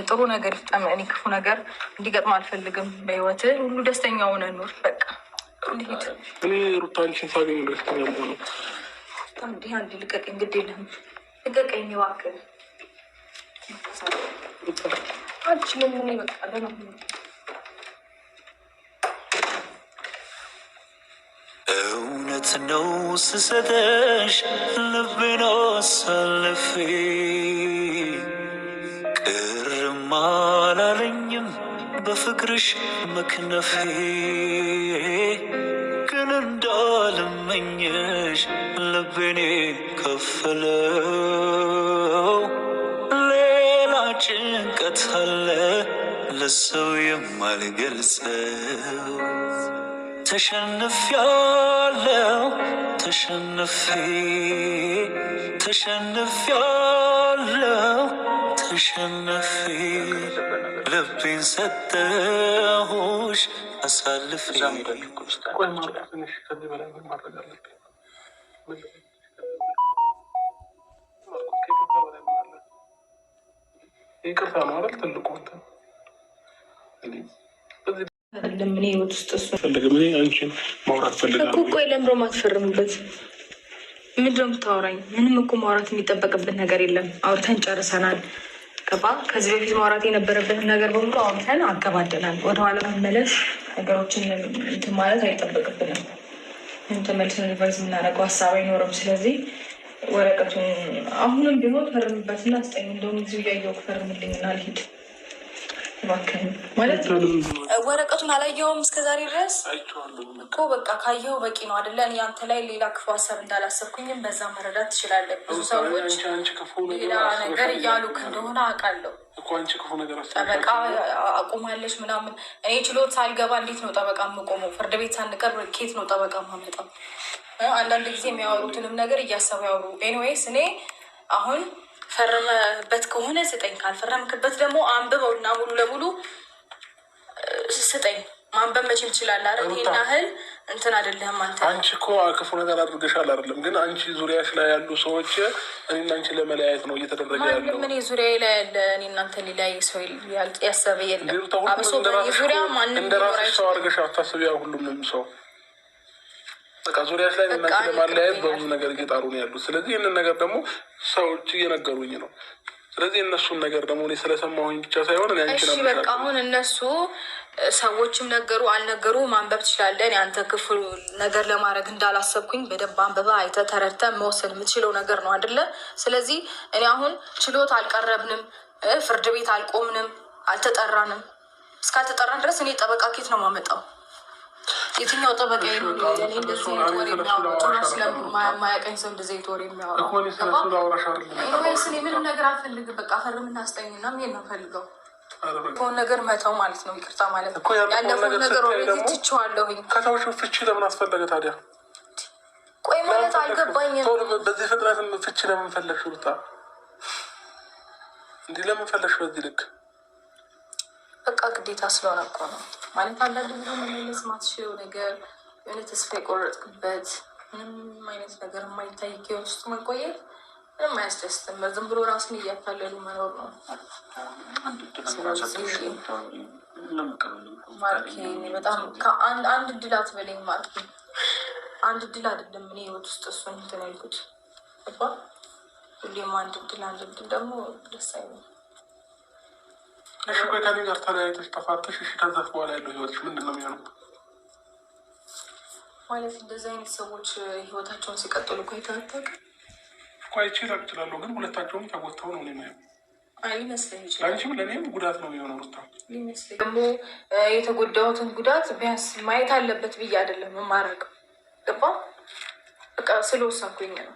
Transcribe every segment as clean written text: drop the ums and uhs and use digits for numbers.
ጥሩ ነገር ይፍጠም። እኔ ክፉ ነገር እንዲገጥም አልፈልግም። በህይወት ሁሉ ደስተኛ ሆነ ኑር። በቃ እኔ ሩታንችን ሳገኝ ደስተኛ ሆነ። እንዲህ አንድ ልቀቀኝ፣ ግድ የለህም ልቀቀኝ እባክህ። አልችልም እኔ በቃ እውነት ነው ስሰተሽ ልቤን አሳልፌ ቅርም አላለኝም በፍቅርሽ መክነፌ ግን እንዳልመኘሽ ልቤኔ ከፈለው ሌላ ጭንቀት አለ ለሰው የማልገልጸው ተሸንፌያለሁ ተሸንፌ ልቤን ሰጠሁሽ አሳልፌ። ይቅርታ ነው አይደል? ትልቁ አይደለም እኔ ህይወት ውስጥ እሱ ፈልግም። እኔ አንቺን ማውራት ፈልጋለሁ እኮ። ቆይ ለምሮ ማትፈርምበት ምንድን ነው የምታወራኝ? ምንም እኮ ማውራት የሚጠበቅበት ነገር የለም። አውርተን ጨርሰናል። ገባ? ከዚህ በፊት ማውራት የነበረበትን ነገር በሙሉ አውርተን አገባደናል። ወደኋላ መመለስ ነገሮችን እንትን ማለት አይጠበቅብንም። ተመልሰን ሪቨርስ የምናደርገው ሀሳብ አይኖርም። ስለዚህ ወረቀቱን አሁንም ቢሆን ፈርምበትና ስጠኝ። እንደውም እዚሁ እያየሁ ፈርምልኝና ልሂድ ማለት ወረቀቱን አላየኸውም እስከዛሬ ድረስ እኮ። በቃ ካየኸው በቂ ነው አይደለ? እኔ አንተ ላይ ሌላ ክፉ ሀሳብ እንዳላሰብኩኝም በዛ መረዳት ትችላለህ። ብዙ ሰዎች ሌላ ነገር እያሉክ እንደሆነ አውቃለሁ። ጠበቃ አቁማለች ምናምን። እኔ ችሎት ሳልገባ እንዴት ነው ጠበቃ የምቆመው? ፍርድ ቤት ሳንቀርብ ኬት ነው ጠበቃ ማመጣው? አንዳንድ ጊዜ የሚያወሩትንም ነገር እያሰቡ ያወሩ። ኤኒዌይስ እኔ አሁን ፈረመበት ከሆነ ስጠኝ፣ ካልፈረምክበት ደግሞ አንብበው እና ሙሉ ለሙሉ ስጠኝ። ማንበብ መቼም ትችላለህ አይደል? ይሄን ያህል እንትን አይደለህም አንተ። አንቺ እኮ ክፉ ነገር አድርገሻል አይደለም፣ ግን አንቺ ዙሪያሽ ላይ ያሉ ሰዎች እኔና አንቺ ለመለያየት ነው እየተደረገ ያለው። እኔ ዙሪያ ላይ ያለ እኔ እናንተ ሊለያይ ሰው ያሰበ የለም። አብሶ ዙሪያ ማንም እንደራስሽ ሰው አድርገሽ አታስቢያ። ሁሉም ሰው በቃ ዙሪያሽ ላይ እናንተ ለማለያየት በብዙ ነገር እየጣሩ ነው ያሉት። ስለዚህ ይህንን ነገር ደግሞ ሰዎች እየነገሩኝ ነው። ስለዚህ እነሱን ነገር ደግሞ እኔ ስለሰማሁኝ ብቻ ሳይሆን እሺ በቃ አሁን እነሱ ሰዎችም ነገሩ አልነገሩ ማንበብ ትችላለን። የአንተ ክፍል ነገር ለማድረግ እንዳላሰብኩኝ በደንብ አንበባ አይተህ ተረድተህ መወሰን የምትችለው ነገር ነው አይደለ? ስለዚህ እኔ አሁን ችሎት አልቀረብንም፣ ፍርድ ቤት አልቆምንም፣ አልተጠራንም። እስካልተጠራን ድረስ እኔ ጠበቃ ኬት ነው የማመጣው? የትኛው ጠበቃ እንደዚህ ወሬ የሚያወራ ስለማያውቀኝ ሰው እንደዚህ ወሬ የሚያወራ ምንም ነገር አልፈልግም። በቃ ፈርምና አስጠኝና ምን ነው ፈልገው ከሆነ ነገር መተው ማለት ነው። ይቅርታ ማለት ያለፈውን ነገር ወደዚህ ትቼዋለሁኝ። ከተውሽ ፍቺ ለምን አስፈለገ ታዲያ? ቆይ ማለት አልገባኝም። በዚህ ፍጥነት ፍቺ ለምን ፈለግሽ ሩታ? እንዲህ ለምን ፈለግሽ በዚህ ልክ? በቃ ግዴታ ስለሆነ እኮ ነው ማለት። አንዳንድ ጊዜ መመለስ ማትችለው ነገር የሆነ ተስፋ የቆረጥክበት ምንም አይነት ነገር የማይታይ ውስጥ መቆየት ምንም አያስደስትም። ዝም ብሎ ራስን እያታለሉ መኖር ነው። ማርኬ በጣም አንድ እድል አትበለኝ ማርኬ። አንድ እድል አይደለም እኔ ህይወት ውስጥ እሱን እንትን ያልኩት ሁሌም አንድ እድል ደግሞ ደስ አይልም። እሺ ቆይ ከኔ ጋር ተለያይተሽ ተፋተሽ፣ እሺ ከዛ በኋላ ያለው ህይወትሽ ምንድን ነው የሚሆነው? ማለት እንደዚህ አይነት ሰዎች ህይወታቸውን ሲቀጥሉ እኮ አይታወቅም። ቆይቼ እችላለሁ፣ ግን ሁለታቸውም ተጎድተው ነው የሚሆነው። ሊመስለኝ ይችላል። ለአንቺም ለእኔም ጉዳት ነው የሚሆነው ሩታ። ሊመስለኝ ደግሞ የተጎዳሁትን ጉዳት ቢያንስ ማየት አለበት ብዬ አይደለም የማደርገው። ገባ? በቃ ስለወሰንኩኝ ነው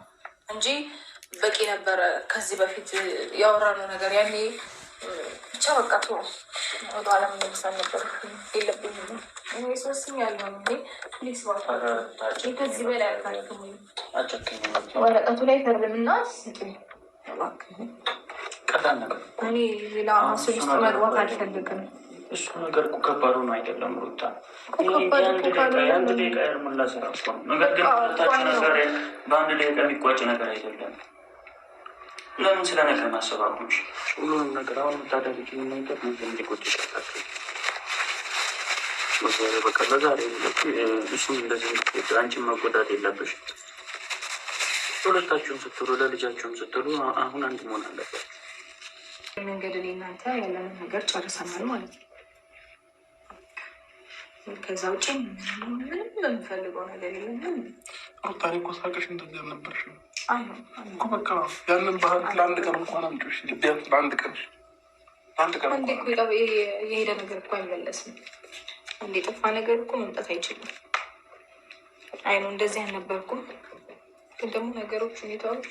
እንጂ በቂ ነበረ። ከዚህ በፊት ያወራነው ነገር ያኔ ብቻ በቃ ቶ ወደ አለም ለምሳል ነበር የለብኝም ሶስም ያለው ፕሊስ ከዚህ በላይ አልካልክም። ወረቀቱ ላይ ፈርምና ስጡኝ። እኔ ሌላ ሀስብ ውስጥ መግባት አልፈልግም። እሱ ነገር እኮ ከባድ ሆኖ አይደለም ሩታ። የአንድ ደቂቃ ያልሞላ ስራ እኮ ነው። ነገር ግን ታች ነገር በአንድ ደቂቃ የሚቋጭ ነገር አይደለም። ለምን ስለ ነገር ማሰብ አቁምሽ? ሁሉንም ነገር አሁን የምታደርጊ ነገር እንዲቆጭ ይሻላል። በቃ ለዛሬ እሱም እንደዚህ አንቺን መጎዳት የለብሽ። ሁለታችሁም ስትሉ ለልጃችሁም ስትሉ አሁን አንድ መሆን አለበት። መንገድ ላይ እናንተ ያለንን ነገር ጨርሰናል ማለት ነው። ከዛ ውጭ ምንም የምፈልገው ነገር የለም። ሩታኔ እኮ ሳቅሽ እንደዚህ አልነበርሽም እኮ። በቃ ያንን ባህል ለአንድ ቀን እንኳን አምጪሽ፣ ቢያንስ ለአንድ ቀን አንዴ እኮ የሄደ ነገር እኮ አይመለስም። አንዴ የጠፋ ነገር እኮ መምጣት አይችልም። አይ ነው እንደዚህ አልነበርኩም፣ ግን ደግሞ ነገሮች፣ ሁኔታዎች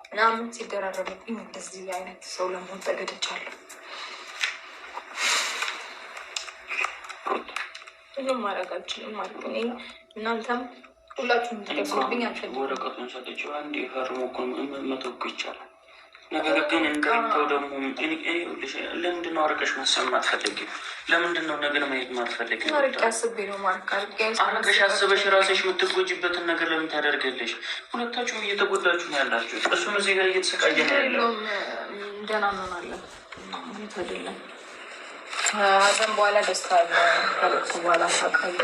ምናምን ሲደራረቡብኝ እንደዚህ አይነት ሰው ለመሆን ተገድጃለሁ። ምንም ማድረግ አልችልም ማለት ነው። እናንተም ሁላችሁም ትደግሙብኝ አልፈልግም። ወረቀቱን ሰጠችው አንድ የፈርሞ እኮ መተውኩ ይቻላል። ነገር ግን እንዳይተው ደግሞ ለምንድነው አርቀሽ መሰል ማትፈልጊ? ለምንድነው ነገር ማየት ማትፈልጊ? አርቄ አስቤ ነው ማለት አርቀሽ አስበሽ ራስሽ የምትጎጂበትን ነገር ለምን ታደርገልሽ? ሁለታችሁም እየተጎዳችሁ ነው ያላችሁ። እሱም እዚህ ጋር እየተሰቃየ ነው ያለው። ደህና እንሆናለን አይደለም። ሀዘን በኋላ ደስታ አለ፣ ከለቅሶ በኋላ ሳቅ አለ።